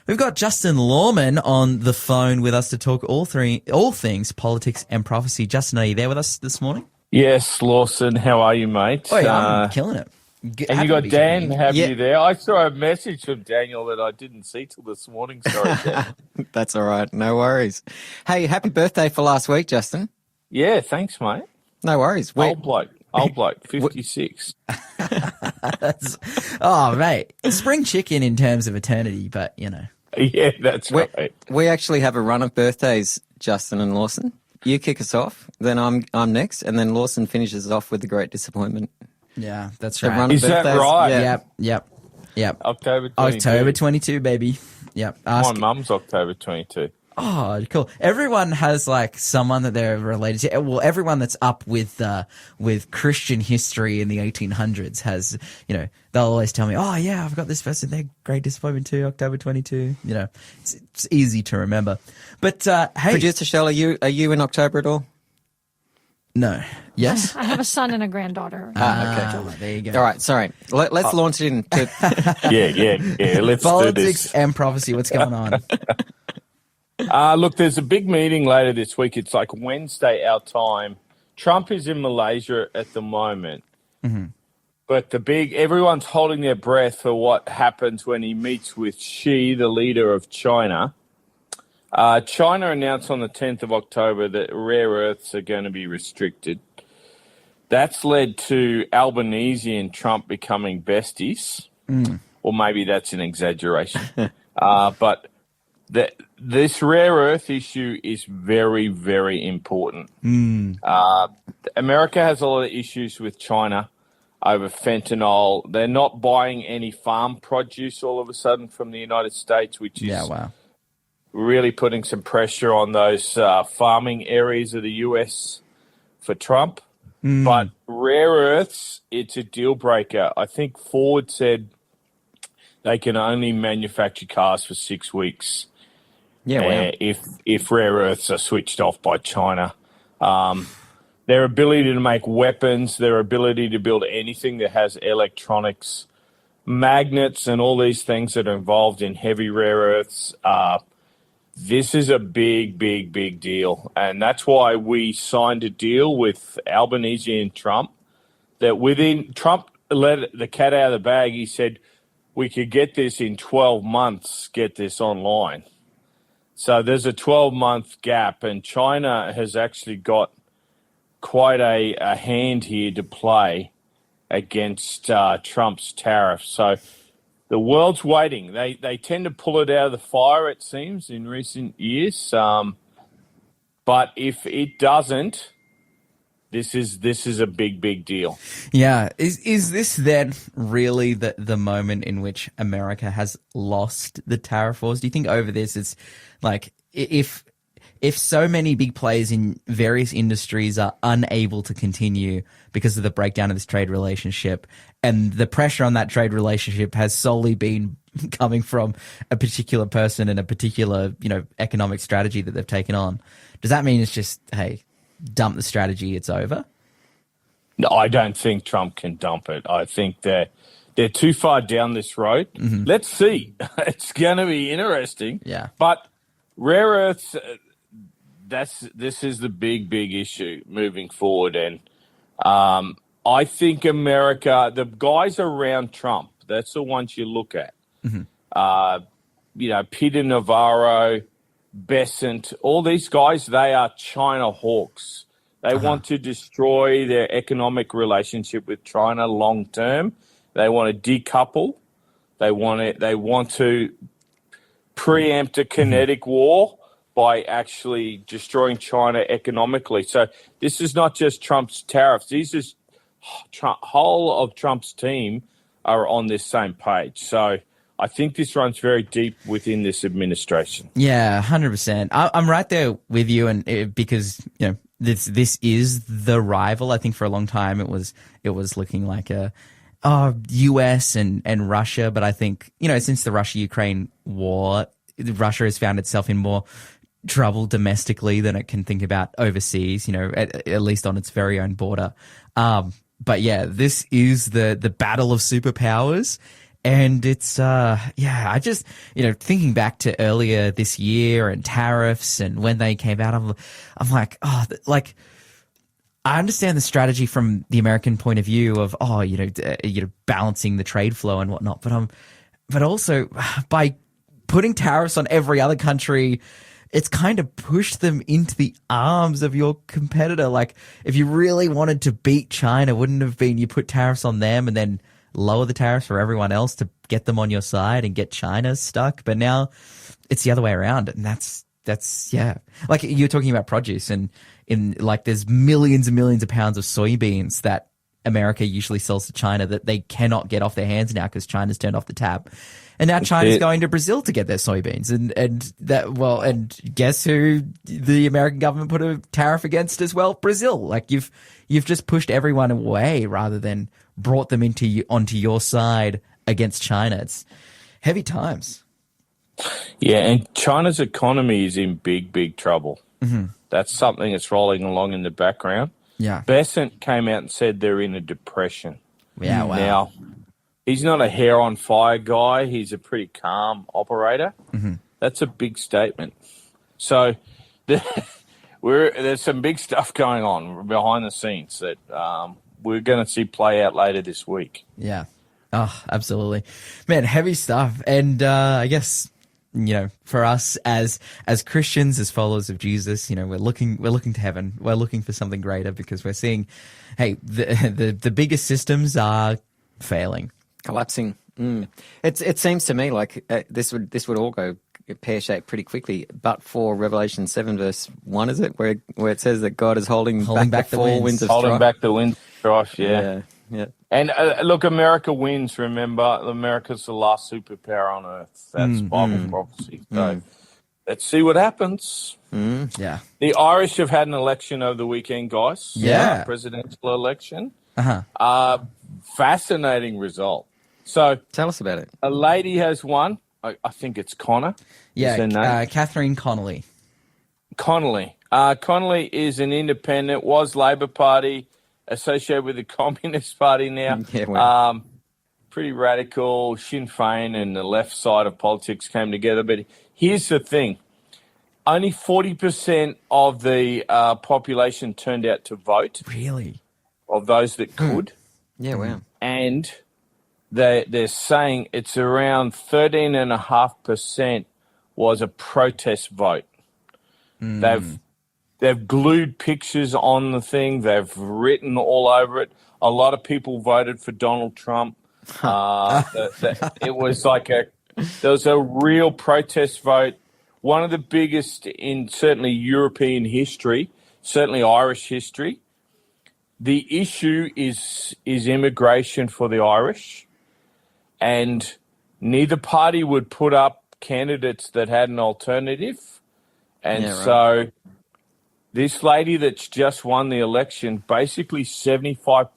We've got Justin Lawman on the phone with us to talk all things politics and prophecy. Justin, are you there with us this morning? Yes, Lawson. How are you, mate? Oh, yeah, I'm killing it. And you got Dan, have you there? I saw a message from Daniel that I didn't see till this morning. Sorry, Dan. That's all right. No worries. Hey, happy birthday for last week, Justin. Yeah, thanks, mate. No worries. Old bloke, 56. Oh, mate. Spring chicken in terms of eternity, but, you know. Yeah, that's right. We actually have a run of birthdays, Justin and Lawson. You kick us off, then I'm next, and then Lawson finishes off with the great disappointment. Yeah, that's right. Is that right? Yep. October 22. October 22, baby. Yep. My mum's October 22. Oh, cool. Everyone has like someone that they're related to. Well, everyone that's up with Christian history in the 1800s has, you know, they'll always tell me, oh yeah, I've got this person, they're great disappointment too, October 22. You know, it's easy to remember. But, hey. Producer Shell, are you in October at all? No. Yes? I have a son and a granddaughter. Okay. There you go. All right, sorry. Let's launch it into... Yeah. Let's Politics do this. and prophecy. What's going on? Look, there's a big meeting later this week. It's like Wednesday, our time. Trump is in Malaysia at the moment. Mm-hmm. But everyone's holding their breath for what happens when he meets with Xi, the leader of China. China announced on the 10th of October that rare earths are going to be restricted. That's led to Albanese and Trump becoming besties. Or maybe that's an exaggeration. But this rare earth issue is very, very important. America has a lot of issues with China over fentanyl. They're not buying any farm produce all of a sudden from the United States, which is really putting some pressure on those farming areas of the U.S. for Trump. But rare earths, it's a deal breaker. I think Ford said they can only manufacture cars for 6 weeks. Yeah, wow. If rare earths are switched off by China. Their ability to make weapons, their ability to build anything that has electronics, magnets, and all these things that are involved in heavy rare earths. This is a big, big, big deal. And that's why we signed a deal with Albanese and Trump that Trump let the cat out of the bag. He said we could get this in 12 months, get this online. So there's a 12-month gap, and China has actually got quite a hand here to play against Trump's tariffs. So the world's waiting. They tend to pull it out of the fire, it seems, in recent years. But if it doesn't, this is a big, big deal. Yeah. Is this then really the moment in which America has lost the tariff wars? Do you think over this it's like if so many big players in various industries are unable to continue because of the breakdown of this trade relationship, and the pressure on that trade relationship has solely been coming from a particular person and a particular, you know, economic strategy that they've taken on, does that mean it's just, hey, dump the strategy, it's over? No, I don't think Trump can dump it. I think they're too far down this road. Mm-hmm. Let's see. It's going to be interesting. Yeah. But rare earths, this is the big, big issue moving forward. And I think America, the guys around Trump, that's the ones you look at. Mm-hmm. Peter Navarro, Besant, all these guys, they are China hawks. They want to destroy their economic relationship with China long term. They want to decouple. They want to preempt a kinetic war by actually destroying China economically. So this is not just Trump's tariffs. These is whole of Trump's team are on this same page. So I think this runs very deep within this administration. Yeah, 100%. I'm right there with you, and because you know this is the rival. I think for a long time it was looking like US and Russia, but I think since the Russia-Ukraine war, Russia has found itself in more trouble domestically than it can think about overseas. At least on its very own border. But yeah, this is the battle of superpowers. And it's, I just, thinking back to earlier this year and tariffs and when they came out, I'm like, I understand the strategy from the American point of view of, balancing the trade flow and whatnot. But also by putting tariffs on every other country, it's kind of pushed them into the arms of your competitor. Like, if you really wanted to beat China, wouldn't it have been you put tariffs on them and then lower the tariffs for everyone else to get them on your side and get China stuck? But now it's the other way around. And that's like you're talking about produce, and there's millions and millions of pounds of soybeans that America usually sells to China that they cannot get off their hands now because China's turned off the tap. And now China's going to Brazil to get their soybeans. And guess who the American government put a tariff against as well? Brazil. Like, you've just pushed everyone away rather than brought them onto your side against China. It's heavy times. Yeah, and China's economy is in big, big trouble. Mm-hmm. That's something that's rolling along in the background. Yeah. Besant came out and said they're in a depression. Yeah, wow. Now, he's not a hair on fire guy. He's a pretty calm operator. Mm-hmm. That's a big statement. So there's some big stuff going on behind the scenes that we're going to see play out later this week. Yeah. Oh, absolutely. Man, heavy stuff. And I guess, for us as Christians, as followers of Jesus, we're looking to heaven. We're looking for something greater because we're seeing, hey, the biggest systems are failing. Collapsing. It seems to me like this would all go pear-shaped pretty quickly, but for Revelation 7 verse 1, is it, where it says that God is holding back the four winds of strife? Holding back the winds of strife, yeah. And look, America wins, remember. America's the last superpower on earth. That's Bible prophecy. So let's see what happens. Yeah. The Irish have had an election over the weekend, guys. Yeah. Presidential election. Uh-huh. Fascinating result. So tell us about it. A lady has won. I think it's Connor. Yeah, Catherine Connolly. Connolly is an independent, was Labor Party, associated with the Communist Party now. Yeah, well. Pretty radical. Sinn Féin and the left side of politics came together. But here's the thing. Only 40% of the population turned out to vote. Really? Of those that could. Yeah, wow. And they're saying it's around 13.5% was a protest vote. They've glued pictures on the thing. They've written all over it. A lot of people voted for Donald Trump. It was like there was a real protest vote. One of the biggest in certainly European history, certainly Irish history. The issue is immigration for the Irish, and neither party would put up candidates that had an alternative. And so this lady that's just won the election, basically 75%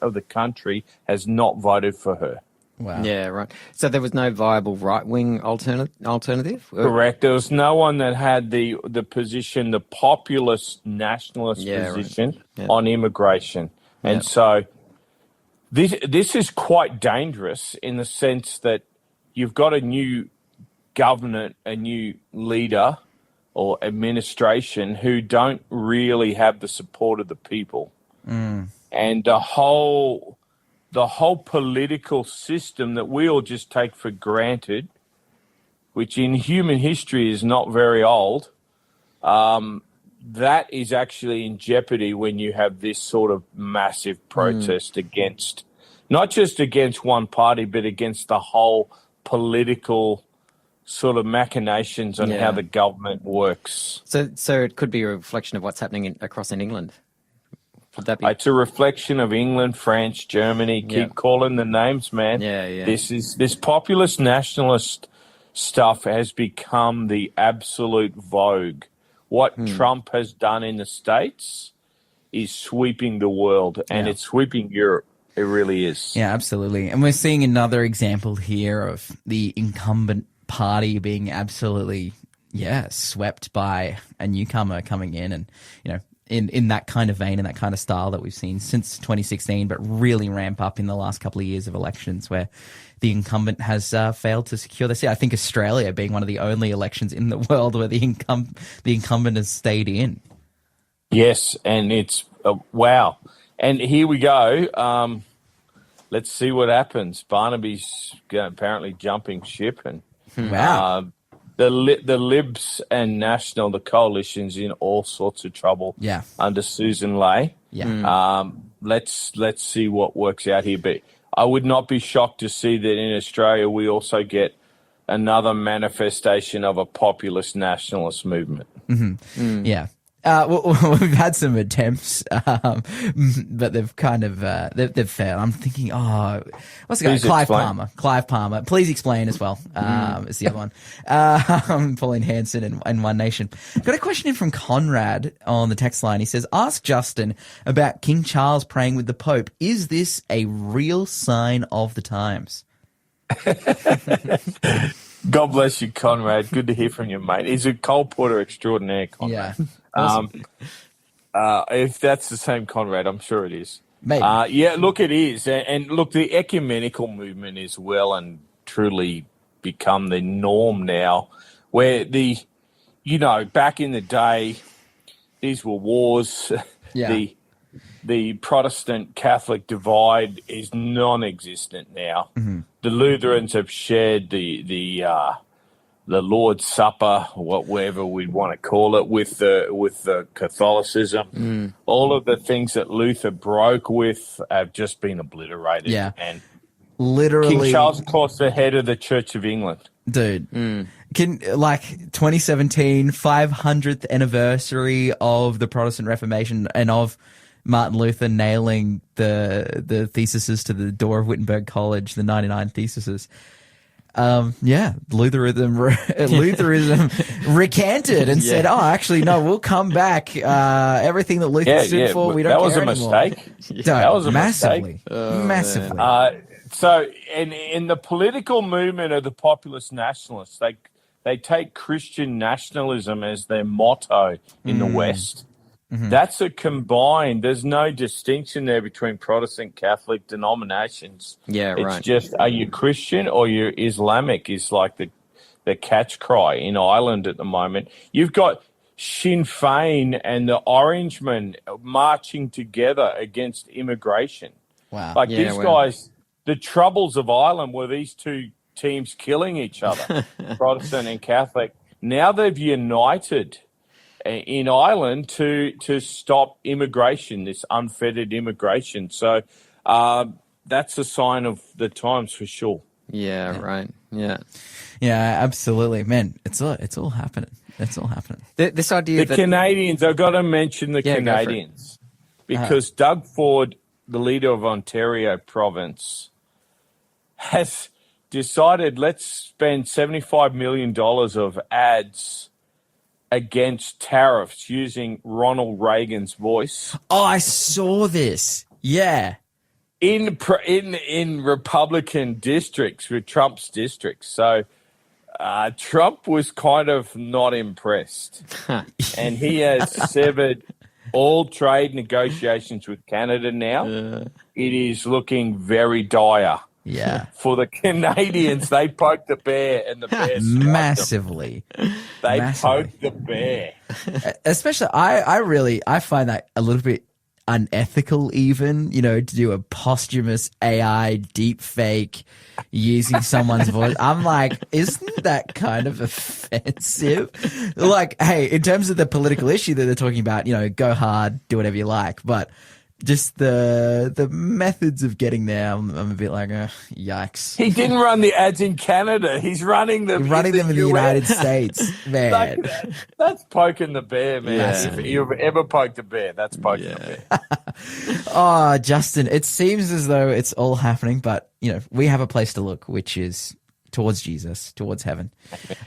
of the country has not voted for her. Wow. Yeah, right. So there was no viable right-wing alternative? Correct. There was no one that had the position, the populist nationalist position on immigration. And so this is quite dangerous in the sense that you've got a new government, a new leader or administration who don't really have the support of the people. And the whole political system that we all just take for granted, which in human history is not very old, that is actually in jeopardy when you have this sort of massive protest against, not just against one party, but against the whole political sort of machinations on how the government works. So it could be a reflection of what's happening across in England. Would that be? It's a reflection of England, France, Germany. Keep calling the names, man. Yeah. This populist nationalist stuff has become the absolute vogue. What Trump has done in the States is sweeping the world, and it's sweeping Europe. It really is. Yeah, absolutely. And we're seeing another example here of the incumbent party being absolutely, swept by a newcomer coming in. And, in that kind of vein, in that kind of style that we've seen since 2016, but really ramp up in the last couple of years of elections where the incumbent has failed to secure their seat. I think Australia being one of the only elections in the world where the incumbent has stayed in. Yes, and it's wow. And here we go. Let's see what happens. Barnaby's apparently jumping ship, and Wow. The Libs and National, the coalition's in all sorts of trouble. Yeah. Under Susan Ley. Yeah. Let's see what works out here. But I would not be shocked to see that in Australia we also get another manifestation of a populist nationalist movement. Yeah. Well, we've had some attempts, but they've kind of they've failed. I'm thinking, what's the guy? Please Clive explain. Palmer. Clive Palmer. Please explain as well. Is the other one. Pauline Hanson and One Nation. Got a question in from Conrad on the text line. He says, "Ask Justin about King Charles praying with the Pope. Is this a real sign of the times?" God bless you, Conrad. Good to hear from you, mate. He's a colporteur extraordinaire, Conrad. Yeah. Awesome. If that's the same Conrad, I'm sure it is. Maybe. Yeah, look, it is. And look, the ecumenical movement is well and truly become the norm now, where back in the day, these were wars. Yeah. The Protestant-Catholic divide is non-existent now. Mm-hmm. The Lutherans have shared the Lord's Supper, whatever we'd want to call it, with the Catholicism. All of the things that Luther broke with have just been obliterated. Yeah. And Literally. King Charles, of course, the head of the Church of England. Dude, 2017 500th anniversary of the Protestant Reformation and of Martin Luther nailing the theses to the door of Wittenberg College, the 99 theses. Lutheranism recanted and said, "Oh, actually, no, we'll come back. Everything that Luther stood for, we don't care anymore." That was a mistake. That was a massively, mistake. massively. So, in the political movement of the populist nationalists, they take Christian nationalism as their motto in the West. Mm-hmm. That's a combined. There's no distinction there between Protestant, Catholic denominations. Yeah, right. It's just, are you Christian or you're Islamic is like the catch cry in Ireland at the moment. You've got Sinn Féin and the Orangemen marching together against immigration. Wow. These guys, the troubles of Ireland were these two teams killing each other, Protestant and Catholic. Now they've united in Ireland to stop immigration, this unfettered immigration. So that's a sign of the times for sure. Yeah, right. Yeah. Yeah, absolutely. Man, it's all happening. It's all happening. This idea that Canadians, I've got to mention the Canadians because Doug Ford, the leader of Ontario province, has decided let's spend $75 million of ads against tariffs using Ronald Reagan's voice. Oh, I saw this. Yeah. In Republican districts with Trump's districts. So Trump was kind of not impressed. And he has severed all trade negotiations with Canada now. It is looking very dire. Yeah. For the Canadians, they poked the bear and the bear massively. They poked the bear. Especially, I find that a little bit unethical even, to do a posthumous AI deep fake using someone's voice. I'm like, isn't that kind of offensive? Like, hey, in terms of the political issue that they're talking about, go hard, do whatever you like, but just the methods of getting there, I'm a bit like, yikes. He didn't run the ads in Canada. He's running them. In the United States, man. That's poking the bear, man. Yeah. If you've ever poked a bear, that's poking the bear. Oh, Justin, it seems as though it's all happening, but we have a place to look, which is towards Jesus, towards heaven.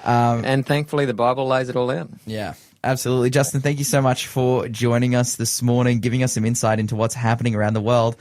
And thankfully, the Bible lays it all out. Yeah. Absolutely. Justin, thank you so much for joining us this morning, giving us some insight into what's happening around the world.